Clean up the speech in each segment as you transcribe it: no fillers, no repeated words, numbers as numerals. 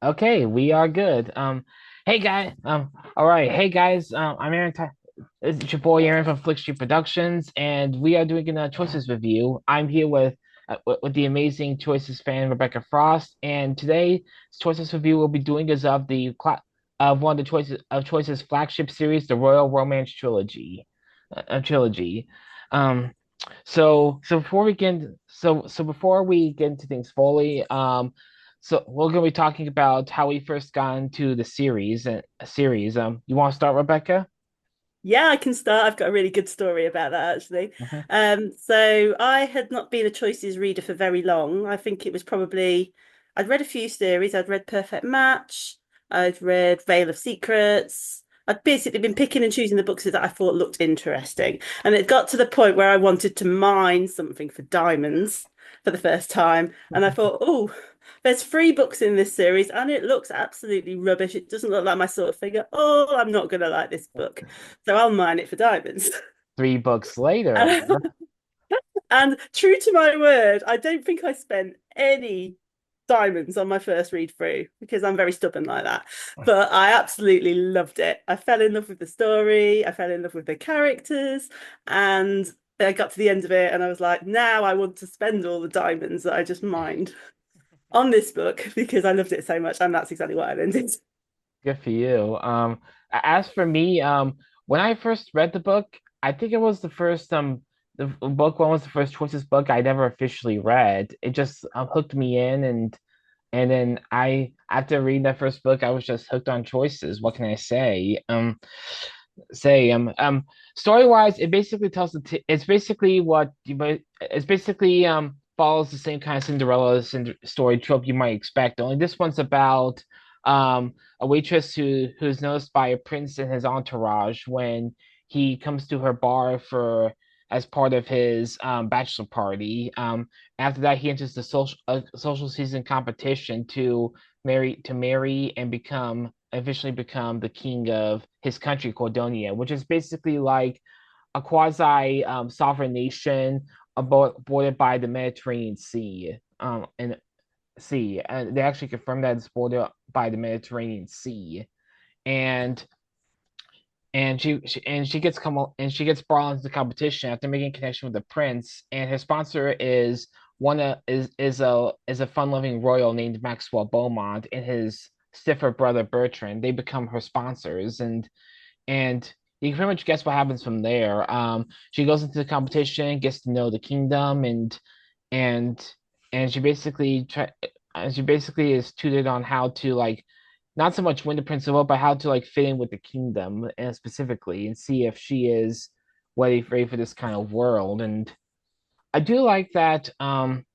Okay, we are good. Hey guys. All right. Hey guys. I'm Aaron. It's your boy Aaron from Flick Street Productions, and we are doing a Choices review. I'm here with the amazing Choices fan Rebecca Frost, and today's Choices review we'll be doing is of the of one of the Choices flagship series, the Royal Romance trilogy. Um, so before we get into things fully, so we're gonna be talking about how we first got into the series. You want to start, Rebecca? Yeah, I can start. I've got a really good story about that actually. Hmm. So I had not been a Choices reader for very long. I think it was probably I'd read a few series. I'd read Perfect Match. I'd read Veil of Secrets. I'd basically been picking and choosing the books that I thought looked interesting. And it got to the point where I wanted to mine something for diamonds for the first time. And I thought, oh, there's three books in this series and it looks absolutely rubbish. It doesn't look like my sort of figure. Oh, I'm not gonna like this book. So I'll mine it for diamonds. 3 books later. And, and true to my word, I don't think I spent any diamonds on my first read through because I'm very stubborn like that. But I absolutely loved it. I fell in love with the story, I fell in love with the characters, and I got to the end of it and I was like, now I want to spend all the diamonds that I just mined on this book because I loved it so much. And that's exactly what I ended. Good for you. As for me, when I first read the book, I think it was the book one was the first Choices book I never officially read. It just hooked me in, and then after reading that first book, I was just hooked on Choices. What can I say? Say Story wise, it basically tells it's basically it's basically follows the same kind of story trope you might expect. Only this one's about a waitress who's noticed by a prince in his entourage when he comes to her bar for as part of his bachelor party. After that, he enters the social season competition to marry and become officially become the king of his country, Cordonia, which is basically like a quasi sovereign nation bordered by the Mediterranean Sea. And they actually confirmed that it's bordered by the Mediterranean Sea. And she gets brought into the competition after making a connection with the prince, and her sponsor is one is a fun-loving royal named Maxwell Beaumont and his stiffer brother Bertrand. They become her sponsors, and you can pretty much guess what happens from there. She goes into the competition, gets to know the kingdom, and and she basically is tutored on how to like not so much win the principal, but how to like fit in with the kingdom and specifically and see if she is ready for this kind of world. And I do like that. And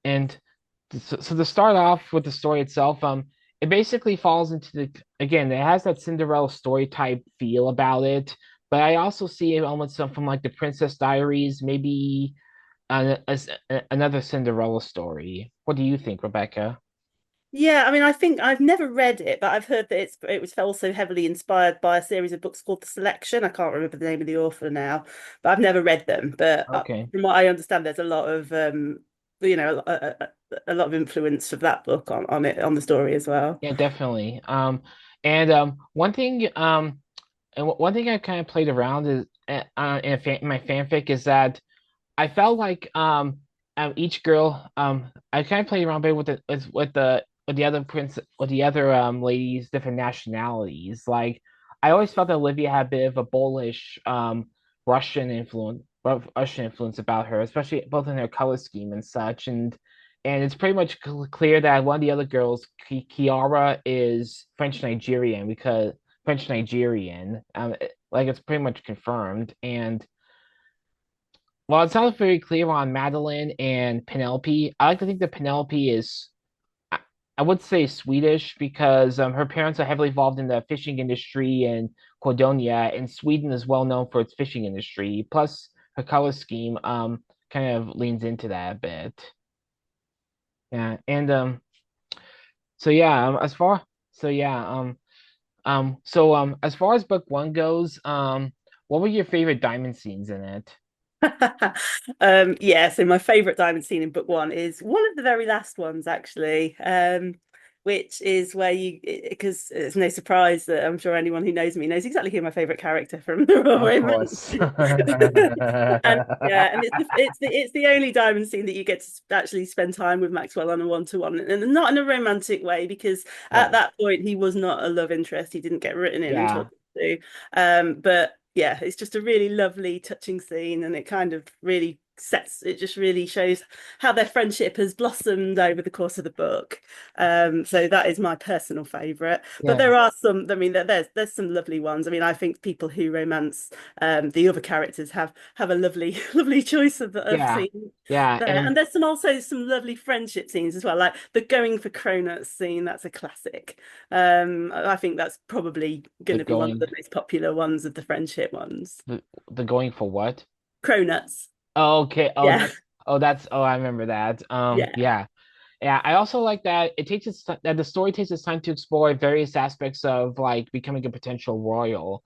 so to start off with the story itself, it basically falls into again, it has that Cinderella story type feel about it, but I also see elements from like the Princess Diaries, maybe another Cinderella story. What do you think, Rebecca? Yeah, I mean, I think I've never read it, but I've heard that it was also heavily inspired by a series of books called The Selection. I can't remember the name of the author now, but I've never read them. But Okay. from what I understand, there's a lot of a lot of influence of that book on it on the story as well. Yeah, definitely. And one thing I kind of played around is in my fanfic is that I felt like each girl I kind of played around a bit with the other ladies different nationalities. Like I always felt that Olivia had a bit of a bullish Russian influence about her, especially both in her color scheme and such. And it's pretty much clear that one of the other girls, Kiara, is French Nigerian because French Nigerian. Like it's pretty much confirmed. And while it's not very clear on Madeline and Penelope, I like to think that Penelope is, I, I would say Swedish because her parents are heavily involved in the fishing industry in Cordonia, and Sweden is well known for its fishing industry. Plus, her color scheme kind of leans into that a bit. Yeah, and so yeah, as far as book one goes, what were your favorite diamond scenes in it? Yeah, so my favorite diamond scene in book one is one of the very last ones, actually. which is where you, because it's no surprise that I'm sure anyone who knows me knows exactly who my favorite character from the Royal Of Romance course. is. And yeah, and it's the only diamond scene that you get to actually spend time with Maxwell on a one-to-one, and not in a romantic way, because at No. that point he was not a love interest. He didn't get written in until Yeah. two. But yeah, it's just a really lovely, touching scene, and it kind of really sets, it just really shows how their friendship has blossomed over the course of the book. So that is my personal favorite. But Yeah. there are some, I mean, there's some lovely ones. I mean, I think people who romance the other characters have a lovely lovely choice of Yeah. scenes Yeah. there. And And there's also some lovely friendship scenes as well, like the going for cronuts scene. That's a classic. I think that's probably going the to be one of going the most popular ones of the friendship ones. the, the going for what? Cronuts. Oh, okay. Yeah. Oh, I remember that. Yeah. Yeah. Yeah, I also like that that the story takes its time to explore various aspects of like becoming a potential royal.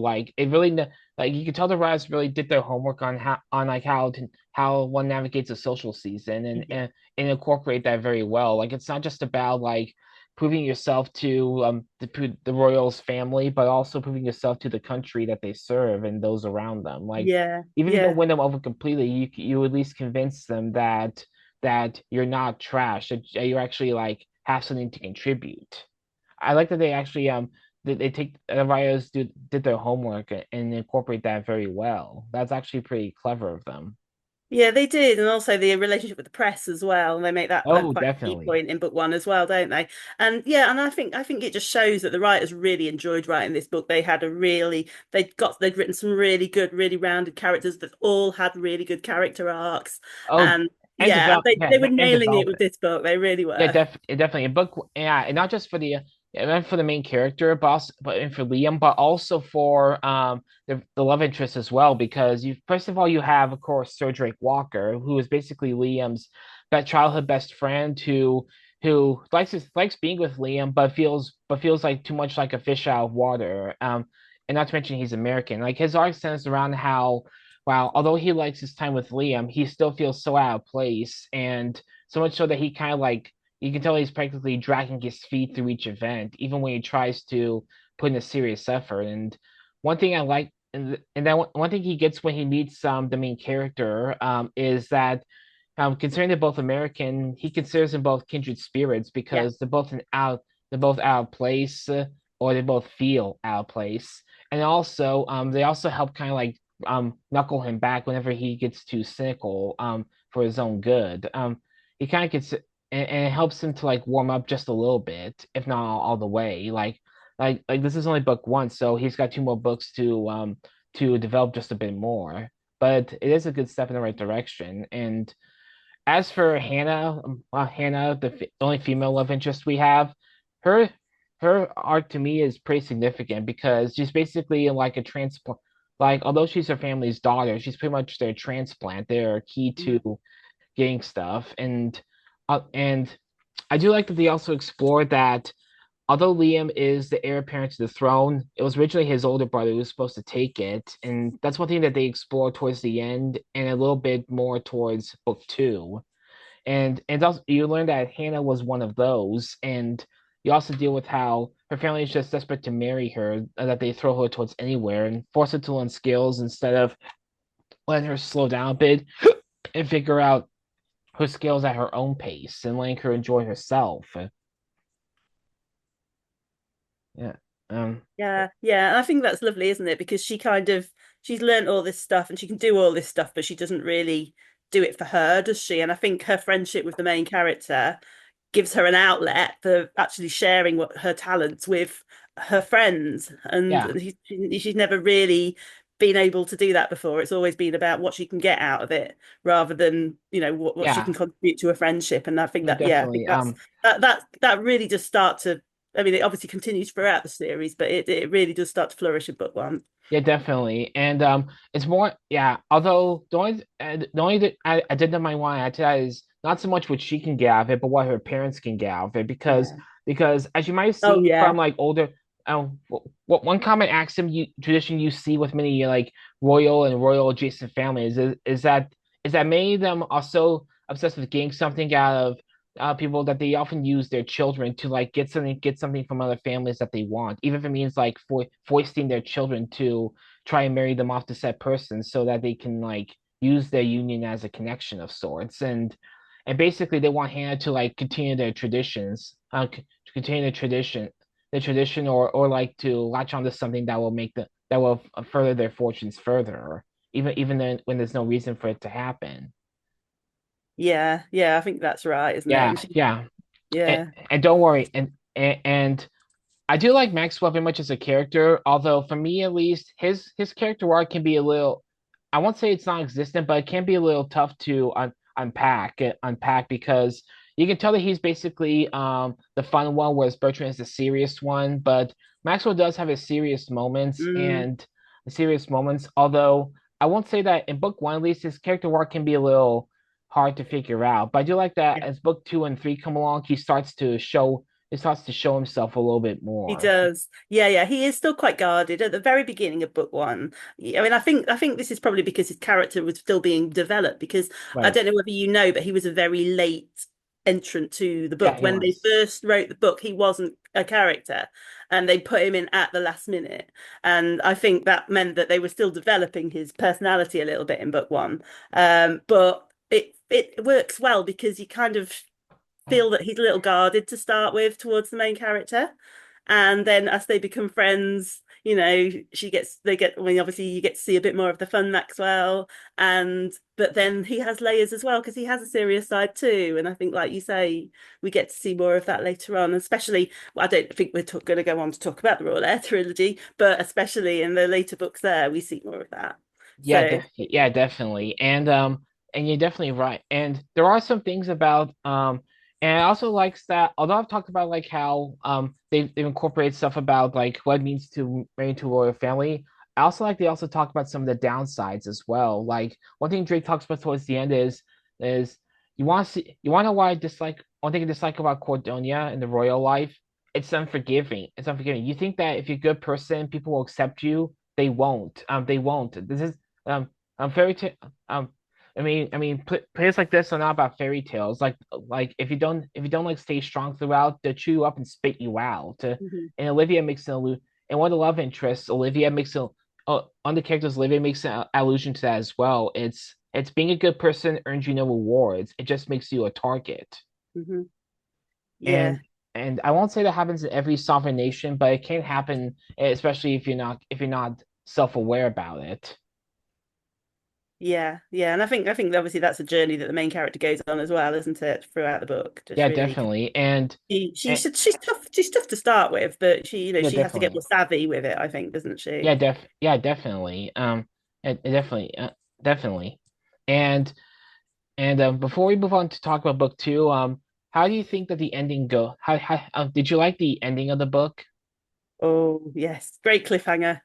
Like it really like you can tell the writers really did their homework on how one navigates a social season Yeah. and incorporate that very well. Like it's not just about like proving yourself to the royals family, but also proving yourself to the country that they serve and those around them. Like Yeah. even if you don't Yeah. win them over completely, you at least convince them that you're not trash, that you actually like have something to contribute. I like that they actually they take the writers did their homework and incorporate that very well. That's actually pretty clever of them. Yeah, they did, and also the relationship with the press as well. They make that Oh, quite a key definitely. point in book one as well, don't they? And yeah, and I think it just shows that the writers really enjoyed writing this book. They had a really they'd written some really good, really rounded characters that all had really good character arcs, Oh, and yeah, and they were and nailing it develop with this book. They really Yeah, were. definitely a book. Yeah, and not just for the and for the main character, but and for Liam, but also for the love interest as well. Because you first of all you have of course Sir Drake Walker, who is basically Liam's childhood best friend, who likes being with Liam, but feels like too much like a fish out of water. And not to mention he's American. Like his arc centers around how, while although he likes his time with Liam, he still feels so out of place and so much so that he kind of like you can tell he's practically dragging his feet through each event, even when he tries to put in a serious effort. And one thing I like, and that one thing he gets when he meets the main character is that considering they're both American, he considers them both kindred spirits Yeah, because they're both out of place or they both feel out of place. And also, they also help kind of like knuckle him back whenever he gets too cynical for his own good. He kind of gets and it helps him to like warm up just a little bit, if not all the way. Like this is only book one, so he's got two more books to develop just a bit more. But it is a good step in the right direction. And as for Hannah, Hannah, the only female love interest we have, her her arc to me is pretty significant because she's basically like a transplant. Like although she's her family's daughter, she's pretty much their transplant. They're key yeah, to getting stuff, and I do like that they also explored that although Liam is the heir apparent to the throne, it was originally his older brother who was supposed to take it, and that's one thing that they explore towards the end and a little bit more towards book two. And also you learn that Hannah was one of those, and you also deal with how her family is just desperate to marry her, that they throw her towards anywhere and force her to learn skills instead of letting her slow down a bit and figure out her skills at her own pace and letting her enjoy herself. Yeah. Um. yeah. And I think that's lovely, isn't it? Because she's learned all this stuff and she can do all this stuff, but she doesn't really do it for her, does she? And I think her friendship with the main character gives her an outlet for actually sharing what her talents with her friends. And Yeah. she's never really been able to do that before. It's always been about what she can get out of it rather than, what she Yeah. can contribute to a friendship. And I think Yeah. that, yeah, I think Definitely. that really does start to, I mean, it obviously continues throughout the series, but it really does start to flourish in book one. Yeah. Definitely. And it's more. Yeah. Although the only that I did not mind why I tell is not so much what she can get out of it, but what her parents can get out of it. Yeah. Because as you might have Oh seen from yeah. like older. What one common axiom tradition you see with many like royal and royal adjacent families is that many of them are so obsessed with getting something out of people that they often use their children to like get something from other families that they want, even if it means like foisting their children to try and marry them off to said person so that they can like use their union as a connection of sorts. And basically they want Hannah to like continue their traditions, to continue the tradition, or like to latch onto something that will that will further their fortunes further, even then when there's no reason for it to happen. Yeah, yeah, I think that's right, isn't it? Yeah, And she, yeah. And, yeah. and don't worry, and I do like Maxwell very much as a character, although for me at least, his character arc can be a little, I won't say it's non-existent, but it can be a little tough to unpack because you can tell that he's basically the fun one, whereas Bertrand is the serious one. But Maxwell does have his Mm, serious moments. Although I won't say that in book one, at least his character arc can be a little hard to figure out. But I do like that yeah, as book two and three come along, he starts to show himself a little bit he more. does. Yeah, yeah, he is still quite guarded at the very beginning of book one. I mean, I think this is probably because his character was still being developed because I Right. don't know whether you know, but he was a very late entrant to the Yeah, book. he When they was. first wrote the book, he wasn't a character and they put him in at the last minute. And I think that meant that they were still developing his personality a little bit in book one. But it works well because you kind of feel that he's a little guarded to start with towards the main character. And then as they become friends, I mean, obviously you get to see a bit more of the fun Maxwell. But then he has layers as well because he has a serious side too. And I think, like you say, we get to see more of that later on, especially, well, I don't think we're going to go on to talk about the Royal Air trilogy, but especially in the later books there, we see more of that. So, Yeah, definitely. And you're definitely right. And there are some things about and I also likes that although I've talked about like how they've incorporated stuff about like what it means to marry into a royal family. I also like they also talk about some of the downsides as well. Like one thing Drake talks about towards the end is you want to know why I dislike one thing I dislike about Cordonia and the royal life? It's unforgiving. It's unforgiving. You think that if you're a good person, people will accept you. They won't. They won't. This is um, fairy tale. Um, plays like this are not about fairy tales. If you don't like stay strong throughout, they'll chew you up and spit you out. mhm, And Olivia makes an allusion. And one of the love interests, Olivia makes a on the characters, Olivia makes an allusion to that as well. It's being a good person earns you no rewards. It just makes you a target. mhm. Yeah. And and I won't say that happens in every sovereign nation, but it can happen, especially if you're not self-aware about it. Yeah, yeah, and I think obviously that's a journey that the main character goes on as well, isn't it? Throughout the book, just Yeah, really, definitely. she's And she's tough. She's tough to start with, but yeah, she has to get more definitely. savvy with it. I think, doesn't she? Yeah, definitely. Definitely, definitely. And before we move on to talk about book two, how do you think that the ending go? How did you like the ending of the book? Oh yes, great cliffhanger,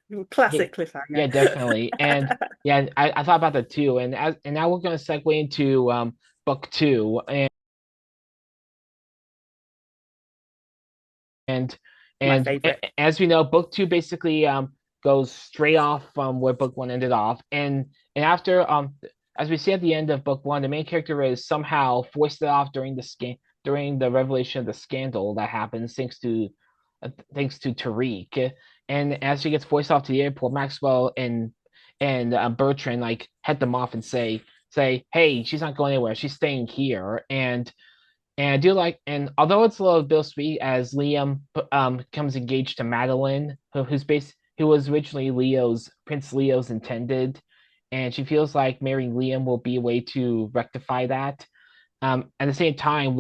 Yeah, classic cliffhanger. yeah, definitely. And yeah, I thought about that too. And now we're gonna segue into book two. And My and favorite. as we know, book two basically goes straight off from where book one ended off. And after as we see at the end of book one, the main character is somehow foisted off during the revelation of the scandal that happens thanks to Tariq. And as she gets foisted off to the airport, Maxwell and Bertrand like head them off and say, hey, she's not going anywhere. She's staying here. And I do like, and although it's a little bittersweet as Liam becomes engaged to Madeline, who was originally Prince Leo's intended, and she feels like marrying Liam will be a way to rectify that. At the same time,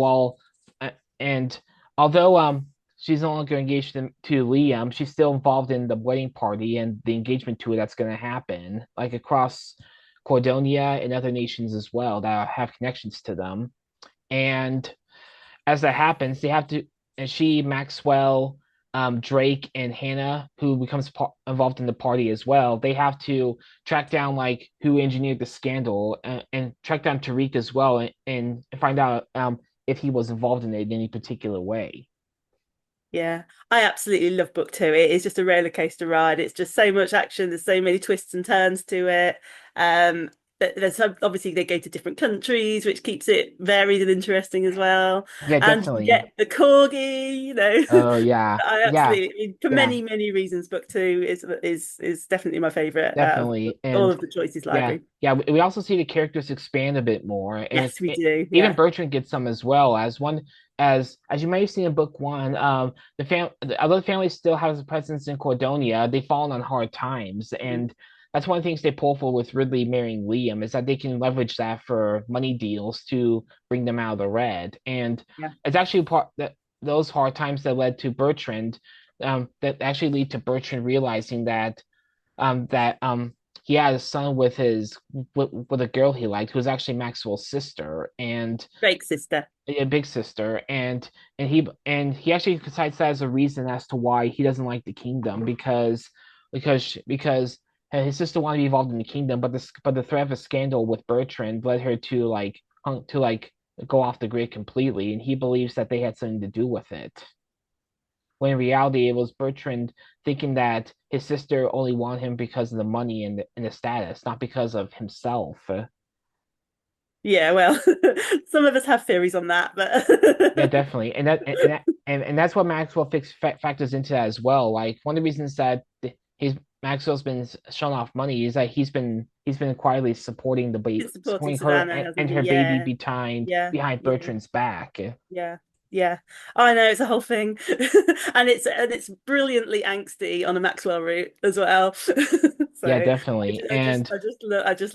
and although she's no longer engaged to Liam, she's still involved in the wedding party and the engagement tour that's going to happen, like across Cordonia and other nations as well that have connections to them. And as that happens, they have to, and she, Maxwell, Drake, and Hannah, who becomes involved in the party as well, they have to track down like who engineered the scandal and track down Tariq as well and find out if he was involved in it in any particular way. Yeah, I absolutely love book two. It is just a roller coaster ride. It's just so much action. There's so many twists and turns to it. Um, there's obviously they go to different countries, which keeps it varied and interesting as well. Yeah, And you definitely. get the corgi, you know. Oh yeah. I Yeah. absolutely, for Yeah. many, many reasons, book two is definitely my favorite out of Definitely. all And of the Choices yeah, library. yeah, we also see the characters expand a bit more. And Yes, we do. even Yeah. Bertrand gets some as well as one as you may have seen in book one, although the family still has a presence in Cordonia, they've fallen on hard times. Mhm. And that's one of the things they pull for with Ridley marrying Liam is that they can leverage that for money deals to bring them out of the red. And Yeah. it's actually part that those hard times that led to Bertrand, that actually lead to Bertrand realizing that he had a son with with a girl he liked who was actually Maxwell's sister and Drake's sister. a big sister and he actually decides that as a reason as to why he doesn't like the kingdom because his sister wanted to be involved in the kingdom but the threat of a scandal with Bertrand led her to go off the grid completely and he believes that they had something to do with it when in reality it was Bertrand thinking that his sister only wanted him because of the money and the status, not because of himself. Yeah, well, some of us have theories on that, Yeah, but definitely, and that's what factors into that as well. Like one of the reasons that his Maxwell's been shown off money is that he's been quietly supporting it's supporting supporting her Savannah, hasn't and he? her baby Yeah, behind yeah, behind yeah. Bertrand's back. Yeah, yeah. I know it's a whole thing, and it's brilliantly angsty on a Maxwell route as well. So Yeah, definitely, and I just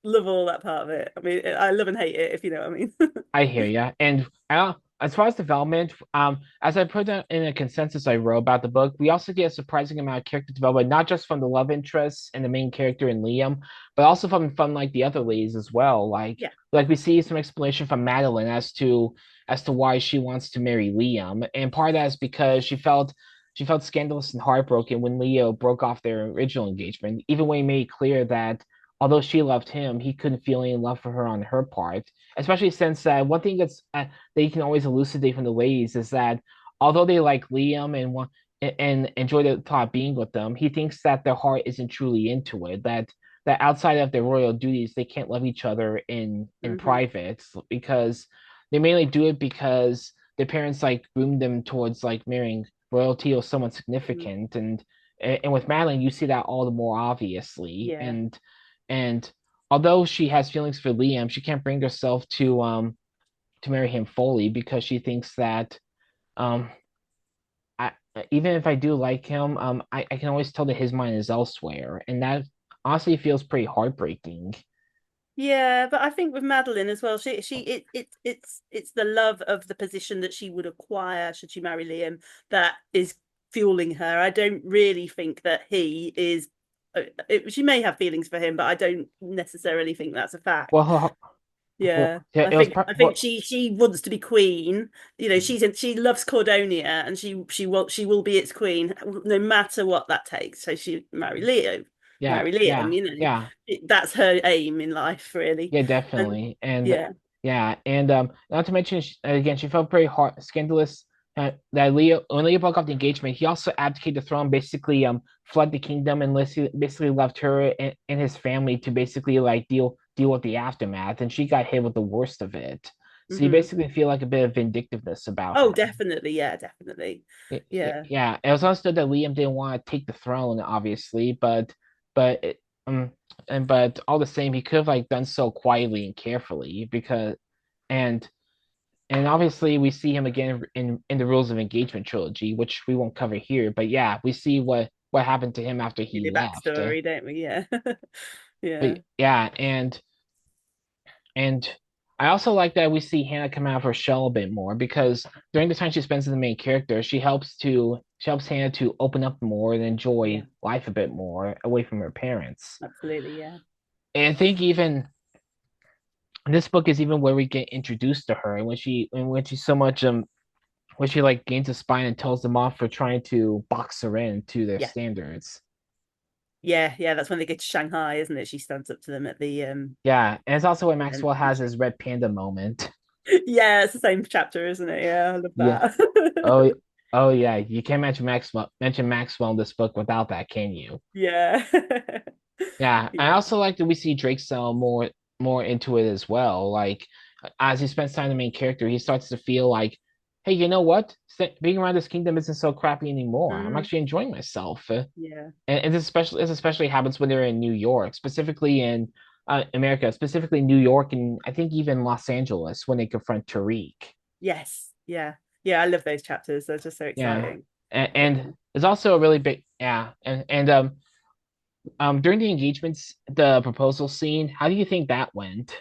love all that part of it. I mean, I love and hate it, if you know what I mean. I hear you. And as far as development, as I put in a consensus I wrote about the book, we also get a surprising amount of character development, not just from the love interests and the main character in Liam, but also from like the other leads as well. Yeah. Like we see some explanation from Madeline as to why she wants to marry Liam, and part of that is because she felt scandalous and heartbroken when Leo broke off their original engagement, even when he made clear that although she loved him, he couldn't feel any love for her on her part especially since one thing that you can always elucidate from the ladies is that although they like Liam and enjoy the thought of being with them, he thinks that their heart isn't truly into it. That outside of their royal duties, they can't love each other in Hmm. private because they mainly do it because their parents like groomed them towards like marrying royalty or someone Hmm. significant and with Madeline you see that all the more obviously Yeah. and although she has feelings for Liam, she can't bring herself to marry him fully because she thinks that um I even if I do like him, I can always tell that his mind is elsewhere, and that honestly feels pretty heartbreaking. Yeah, but I think with Madeline as well, it's the love of the position that she would acquire should she marry Liam that is fueling her. I don't really think that he is. She may have feelings for him, but I don't necessarily think that's a fact. Well, Yeah, yeah, I it was think part. I think Well, she wants to be queen. You know, she loves Cordonia, and she will be its queen no matter what that takes. So she yeah, marry Liam. yeah, You know, yeah. that's her aim in life, really. Yeah, And definitely. And yeah, yeah, and not to mention again, she felt pretty scandalous that Leo when Leo broke off the engagement, he also abdicated the throne, basically fled the kingdom and basically left her and his family to basically like deal with the aftermath, and she got hit with the worst of it. So you hmm. basically feel like a bit of vindictiveness about Oh, her. definitely, yeah, definitely, yeah, Yeah, it was understood that Liam didn't want to take the throne, obviously, but it, but all the same, he could have like done so quietly and carefully because and and obviously we see him again in the Rules of Engagement trilogy, which we won't cover here. But yeah, we see what happened to him after he the left. backstory, don't we? Yeah, But yeah, yeah, and I also like that we see Hannah come out of her shell a bit more because during the time she spends as the main character, she helps Hannah to open up more and yeah, enjoy life a bit more away from her parents. absolutely, yeah, And I think even this book is even where we get introduced to her and when she so much when she like gains a spine and tells them off for trying to box her in to their yeah, standards. yeah, yeah. That's when they get to Shanghai, isn't it? She stands up to them at the Yeah, and it's also when Maxwell has entrance. his red panda moment. Yeah, it's the same chapter, isn't it? Yeah, I love Yeah. that. Oh, oh yeah. You can't mention Maxwell in this book without that, can you? Yeah. Yeah, I Yeah. also like that we see Drake sell more into it as well. Like as he spends time with the main character, he starts to feel like, hey, you know what? Being around this kingdom isn't so crappy anymore. I'm Mm, actually enjoying myself. yeah. And this especially happens when they're in New York, specifically in America, specifically New York, and I think even Los Angeles when they confront Tariq. Yes. Yeah. Yeah. I love those chapters. They're just so Yeah, exciting. and there's also a really big during the engagements, the proposal scene. How do you think that went?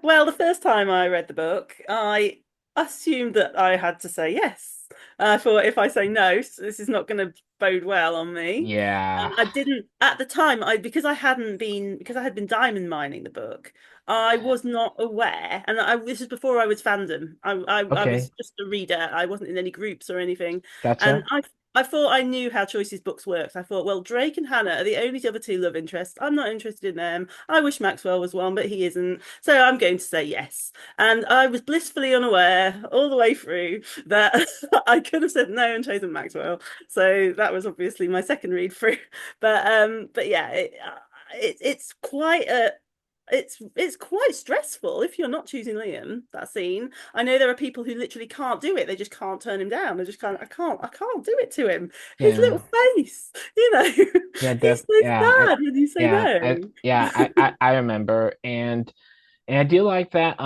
Well, the first time I read the book, I assumed that I had to say yes. I thought if I say no, this is not going to bode well on me. Yeah. I didn't at the time. I because I had been diamond mining the book. I was not aware, and this is before I was fandom. I was Okay. just a reader. I wasn't in any groups or anything, and Gotcha. I thought I knew how Choices books worked. I thought, well, Drake and Hannah are the only other two love interests. I'm not interested in them. I wish Maxwell was one, but he isn't. So I'm going to say yes. And I was blissfully unaware all the way through that I could have said no and chosen Maxwell. So that was obviously my second read through. But yeah, it's quite a it's quite stressful if you're not choosing Liam, that scene. I know there are people who literally can't do it. They just can't turn him down. They just can't, I can't do it to him. His Yeah. little face, you know, Yeah, he's so sad when you say no. I remember, and I do like that.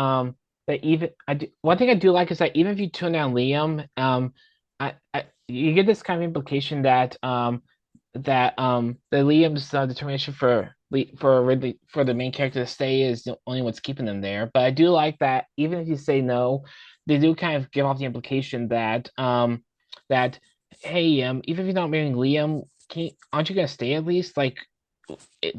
That even I do, one thing I do like is that even if you tune down Liam, you get this kind of implication that Liam's determination for the main character to stay is the only what's keeping them there. But I do like that even if you say no, they do kind of give off the implication that hey, even if you're not marrying Liam, aren't you gonna stay at least? Like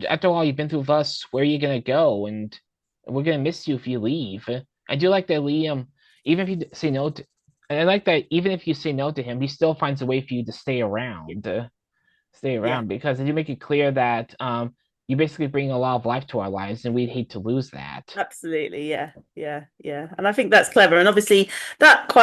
after all you've been through with us, where are you gonna go? And we're gonna miss you if you leave. I do like that Liam, even if you say no to, and I like that even if you say no to him, he still finds a way for you to stay Yeah. around because they do make it clear that you basically bring a lot of life to our lives, and we'd hate to lose that. Absolutely, yeah, yeah, yeah. And I think that's clever. And obviously that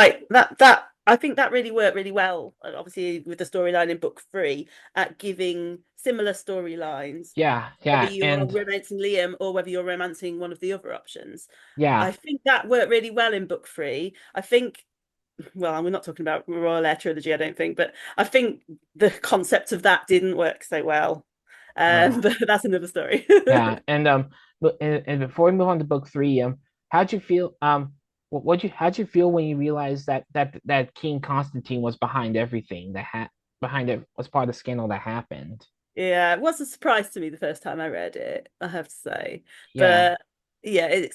I think that really worked really well, obviously with the storyline in book three, at giving similar storylines, Yeah, whether yeah, you are and romancing Liam or whether you're romancing one of the other options. I yeah, think that worked really well in book three. I think, well, we're not talking about Royal Air Trilogy, I don't think, but I think the concept of that didn't work so well. uh, But that's another story. yeah, and before we move on to book three, how'd you feel? How'd you feel when you realized that King Constantine was behind everything behind it was part of the scandal that happened? Yeah, it was a surprise to me the first time I read it, I have to say. Yeah, But yeah,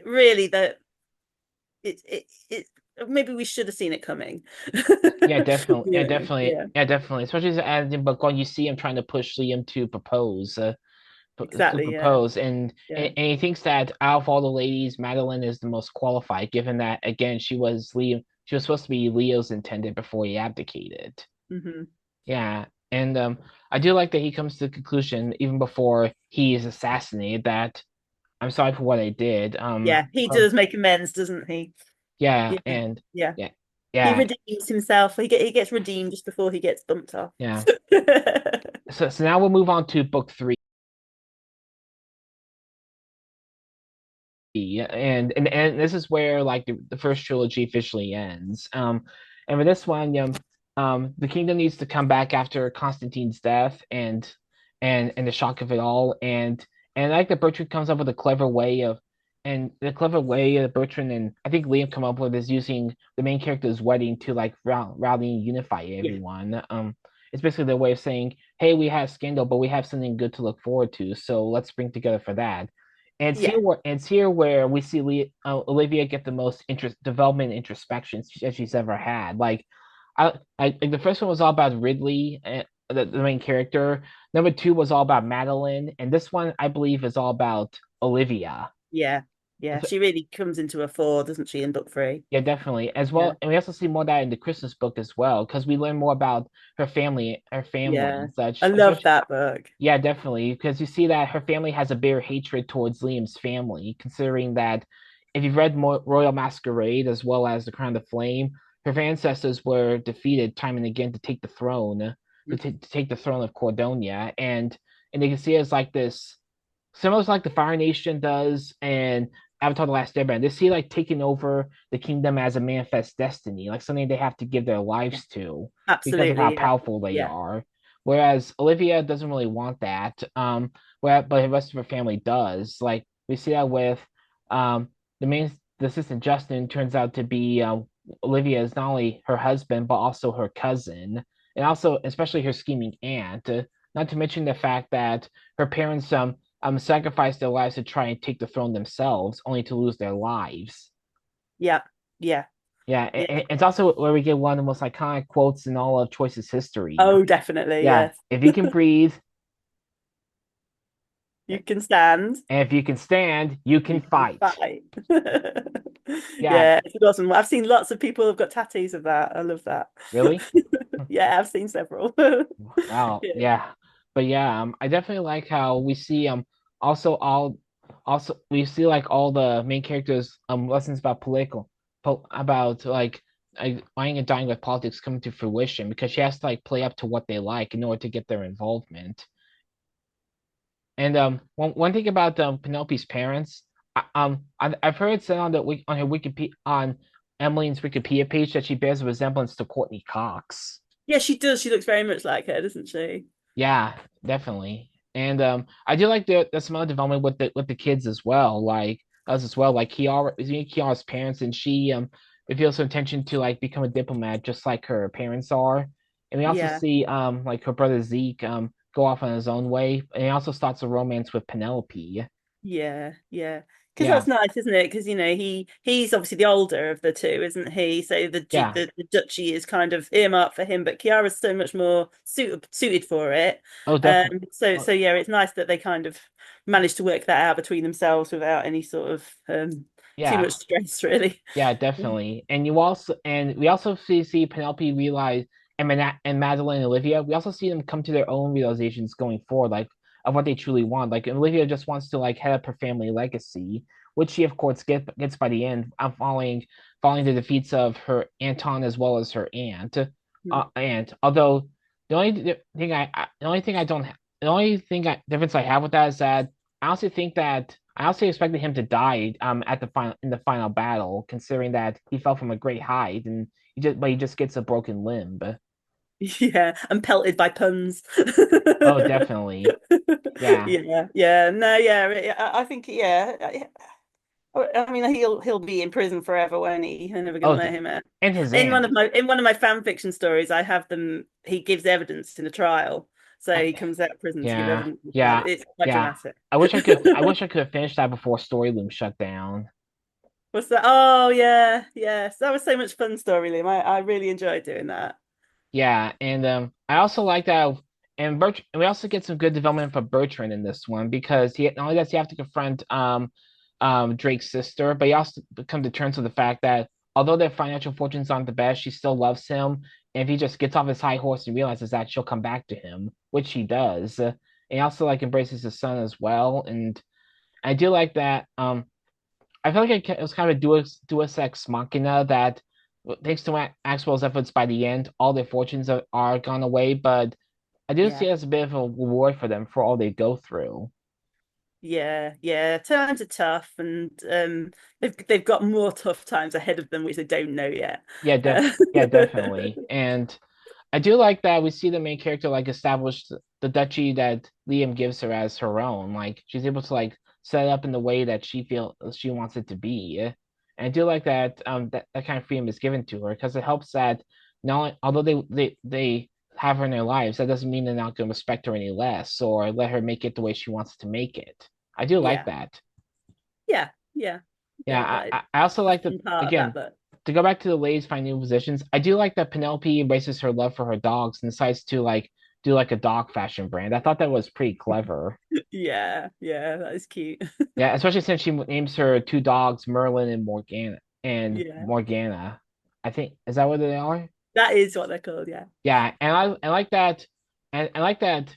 really that it maybe we should have seen it coming. yeah, definitely, You know, yeah, yeah, definitely. Especially as in book one, you see him trying to push Liam to propose. To exactly. Yeah, propose yeah. and he thinks that out of all the ladies Madeline is the most qualified given that again she was supposed to be Leo's intended before he abdicated. Hmm. Yeah, and I do like that he comes to the conclusion even before he is assassinated that I'm sorry for what I did. Yeah, he Well, does make amends, doesn't he? yeah, Yeah, and yeah. yeah, He yeah, redeems himself. He gets redeemed just before he gets bumped off. yeah. So now we'll move on to book three. And this is where like the first trilogy officially ends. And with this one, the kingdom needs to come back after Constantine's death and the shock of it all. And I like that Bertrand comes up with a clever way of and the clever way that Bertrand and I think Liam come up with is using the main character's wedding to like rally and unify Yeah, everyone. It's basically their way of saying, hey, we have scandal, but we have something good to look forward to, so let's bring together for that. yeah, It's here where we see Olivia get the most development introspection she's ever had. Like the first one was all about Ridley, the main character. Number two was all about Madeline, and this one I believe is all about Olivia. yeah, yeah. She really comes into a fore, doesn't she, in book three? Yeah, definitely. As Yeah, well, and we also see more of that in the Christmas book as well, because we learn more about her family yeah. and I such. love Especially, that book. yeah, definitely, because you see that her family has a bitter hatred towards Liam's family, considering that if you've read Royal Masquerade as well as The Crown of Flame, her ancestors were defeated time and again to take the throne. to take the throne of Cordonia, and they can see it as like this, similar to like the Fire Nation does and Avatar: The Last Airbender. They see like taking over the kingdom as a manifest destiny, like something they have to give their Yeah, lives to because of how absolutely. Yeah, powerful they yeah, are. Whereas Olivia doesn't really want that. But the rest of her family does. Like we see that with um the main the assistant Justin turns out to be Olivia is not only her husband but also her cousin, and also especially her scheming aunt. Not to mention the fact that her parents sacrificed their lives to try and take the throne themselves, only to lose their lives. yeah, yeah, Yeah, yeah. it's also where we get one of the most iconic quotes in all of Choices history. Oh, definitely. Yeah, Yes, if you can breathe, you can stand. and if you can stand, you can You can fight. fight. Yeah, Yeah, it's awesome. I've seen lots of people who've got tattoos of that. I love that. really? Yeah, I've seen several. Wow, Yeah, yeah, but yeah, I definitely like how we see also all also we see like all the main characters lessons about about like lying and dying with politics coming to fruition because she has to like play up to what they like in order to get their involvement. And one thing about Penelope's parents, I've heard said on on her Wikipedia on Emmeline's Wikipedia page that she bears a resemblance to Courtney Cox. yeah, she does. She looks very much like her, doesn't she? Yeah, definitely. And I do like the some other development with the kids as well, like us as well. Like Kiara's parents, and she reveals her intention to like become a diplomat, just like her parents are. And we also Yeah. see like her brother Zeke go off on his own way, and he also starts a romance with Penelope. Yeah, yeah. Because Yeah, that's nice, isn't it? Because he's obviously the older of the two, isn't he? So yeah. the duchy is kind of earmarked for him, but Kiara's so much more suited for it. Oh, definitely. So yeah, it's nice that they kind of managed to work that out between themselves without any sort of too much Yeah. stress, really. Yeah, definitely. And we also see Penelope realize and Madeline and Olivia, we also see them come to their own realizations going forward, like of what they truly want. Like Olivia just wants to like head up her family legacy, which she of course gets by the end, following the defeats of her Anton as well as her aunt. Although the only thing I don't the only thing difference I have with that is that I also expected him to die at the final in the final battle, considering that he fell from a great height and he just gets a broken limb. Yeah, I'm pelted by puns. Oh, definitely. Yeah. Yeah, yeah, no, yeah, I think, yeah. I mean, he'll be in prison forever, won't he? They're never going to Oh, let him out. and his aunt. In one of my fan fiction stories, I have them. He gives evidence in a trial, so he comes out of prison to give Yeah. evidence. Yeah. It's quite Yeah. dramatic. I wish I could have finished that before Storyloom shut down. What's that? Oh yeah, yes, that was so much fun, story, Liam. I really enjoyed doing that. Yeah, and I also like that, and we also get some good development for Bertrand in this one because he not only does he have to confront Drake's sister, but he also come to terms with the fact that although their financial fortunes aren't the best, she still loves him, and if he just gets off his high horse and realizes that she'll come back to him, which he does, and he also like embraces his son as well, and I do like that. I feel like it was kind of a Deus Ex Machina that, thanks to Maxwell's efforts, by the end, all their fortunes are gone away. But I do Yeah, see it as a bit of a reward for them for all they go through. yeah, yeah. Times are tough, and they've got more tough times ahead of them, which they don't know yet. Yeah, Uh, yeah, definitely. And I do like that we see the main character like establish the duchy that Liam gives her as her own. Like she's able to like set it up in the way that she wants it to be. And I do like that that kind of freedom is given to her because it helps that not only, although they have her in their lives, that doesn't mean they're not going to respect her any less or let her make it the way she wants to make it. I do like yeah, that. yeah, yeah, yeah. Yeah, That is I also a like the fun part of that again book. to go back to the ladies finding new positions. I do like that Penelope embraces her love for her dogs and decides to like do like a dog fashion brand. I thought that was pretty clever. Yeah, yeah, that is cute. Yeah, especially since she names her two dogs Merlin and Morgana and Yeah, Morgana. I think is that what they are? that is what they're called. Yeah, Yeah, and I like that, and I like that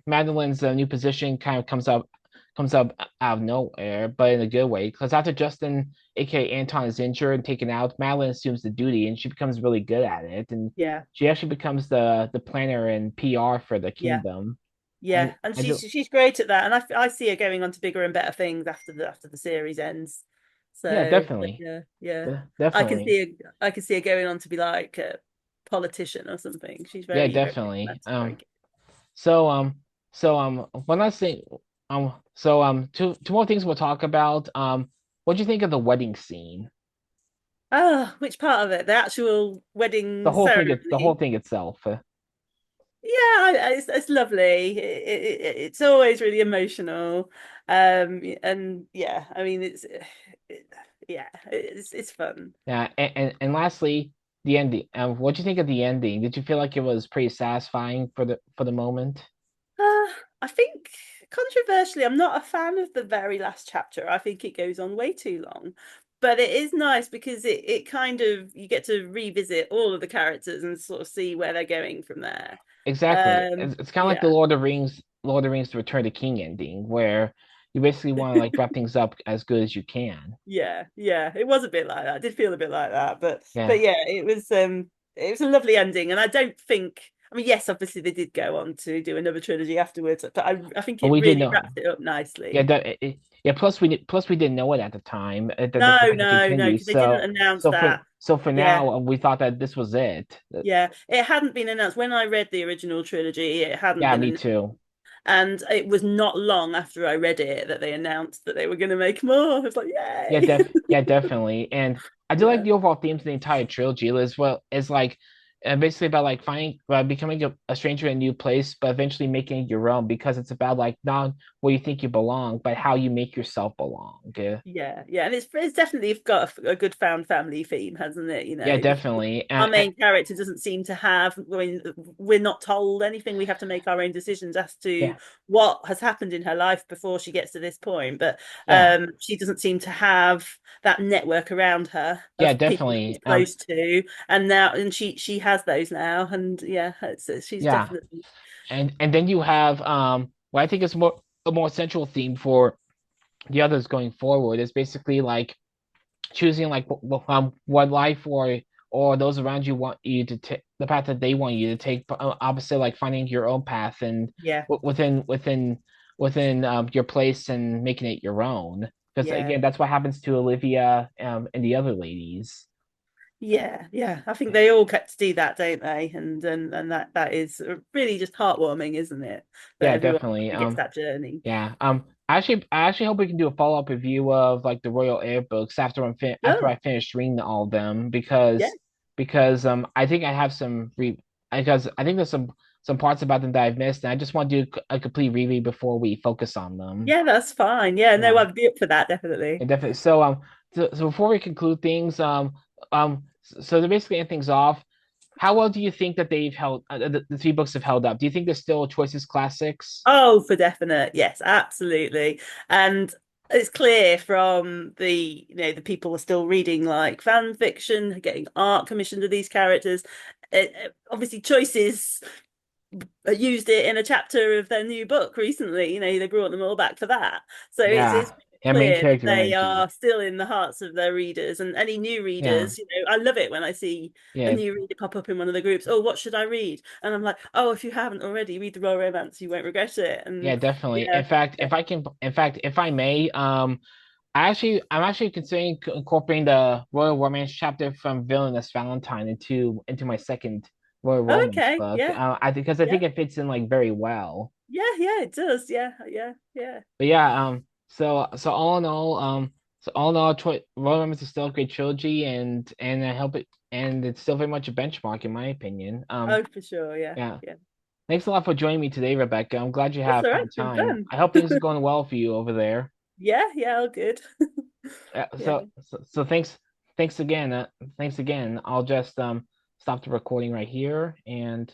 Madeline's new position kind of comes up comes up out of nowhere, but in a good way. Because after Justin, aka Anton, is injured and taken out, Madeline assumes the duty, and she becomes really good at it, and Yeah, she actually becomes the planner and PR for the yeah, kingdom. yeah. And And I do, she's great at that. And I see her going on to bigger and better things after the series ends. yeah, So definitely, yeah, yeah. definitely, I can see her going on to be like a politician or something. She's yeah, very definitely. romantic, very good. So one last thing, two more things we'll talk about. What do you think of the wedding scene? Oh, which part of it? The actual wedding The whole ceremony. thing itself. Yeah, it's lovely. It's always really emotional, and yeah, I mean it, yeah, it's fun. Yeah, and lastly, the ending. What do you think of the ending? Did you feel like it was pretty satisfying for the moment? Uh, I think controversially, I'm not a fan of the very last chapter. I think it goes on way too long, but it is nice because it kind of you get to revisit all of the characters and sort of see where they're going from there. Exactly. It's kind of like the Yeah. Lord of the Rings, The Return of the King ending, where you basically want to like wrap things up as good as you can. Yeah, yeah, it was a bit like that. It did feel a bit like that, Yeah. but yeah, it was a lovely ending, and I don't think. I mean, yes, obviously they did go on to do another trilogy afterwards, but I think But it we didn't really know. wrapped it up Yeah, nicely. yeah. Plus we didn't know it at the time that they No, were going to no, no, continue. because they didn't announce that. So for Yeah, now, we thought that this was it. yeah, it hadn't been announced when I read the original trilogy. It hadn't Yeah, been me announced, too. and it was not long after I read it that they announced that they were going to make more. I was like, yay! Yeah, definitely. And I do like Yeah. the overall themes of the entire trilogy as well. It's like basically about like finding becoming a stranger in a new place, but eventually making it your own because it's about like not where you think you belong, but how you make yourself belong. Yeah, Yeah, yeah, and it's definitely got a good found family theme, hasn't it? You yeah, know, definitely. our main character doesn't seem to have. I mean, we're not told anything. We have to make our own decisions as to Yeah, what has happened in her life before she gets to this point. But yeah, she doesn't seem to have that network around her yeah, of people she's definitely. close to, and now and she has those now, and yeah, she's Yeah, definitely and then you have what I think is more a more central theme for the others going forward is basically like choosing like what life or those around you want you to take the path that they want you to take opposite like finding your own path and yeah, within your place and making it your own because yeah. again that's what happens to Olivia and the other ladies. Yeah, yeah. I think they all get to do that, don't they? And that is really just heartwarming, isn't it? That Yeah, everyone definitely. gets that journey. Yeah. I actually hope we can do a follow-up review of like the Royal Air books after Oh, I finish reading all of them yeah. because I think I have some re because I think there's some parts about them that I've missed and I just want to do a complete reread before we focus on them. Yeah, that's fine. Yeah, no, Yeah. I'd be up for that, definitely. And definitely so before we conclude things so to basically end things off, how well do you think that they've held the three books have held up? Do you think they're still Choices classics? Oh, for definite. Yes, absolutely. And it's clear from the people are still reading like fan fiction, getting art commissioned of these characters. Obviously, choices used it in a chapter of their new book recently. They brought them all back for that. So it's Yeah. Yeah, main clear that character they energy. are still in the hearts of their readers and any new Yeah. readers. I love it when I see a Yeah. new reader pop up in one of the groups. Oh, what should I read? And I'm like, oh, if you haven't already, read the Royal Romance. You won't regret it. Yeah, And definitely. yeah, yeah. In fact, if I may, I'm actually considering incorporating the Royal Romance chapter from Villainous Valentine into my second Royal Oh, Romance okay. book. Yeah, Because I yeah, think it fits in like very well. yeah, yeah. It does. Yeah, yeah, yeah. But yeah, so all in all, Royal Romance is still a great trilogy, and I hope it and it's still very much a benchmark in my opinion. Oh, for sure. Yeah, Yeah. yeah. Thanks a lot for joining me today, Rebecca. I'm glad you That's have all right. found It's been time. fun. I hope things are going well for you over there. Yeah, yeah. All good. Yeah. So thanks again. Thanks again. I'll just stop the recording right here and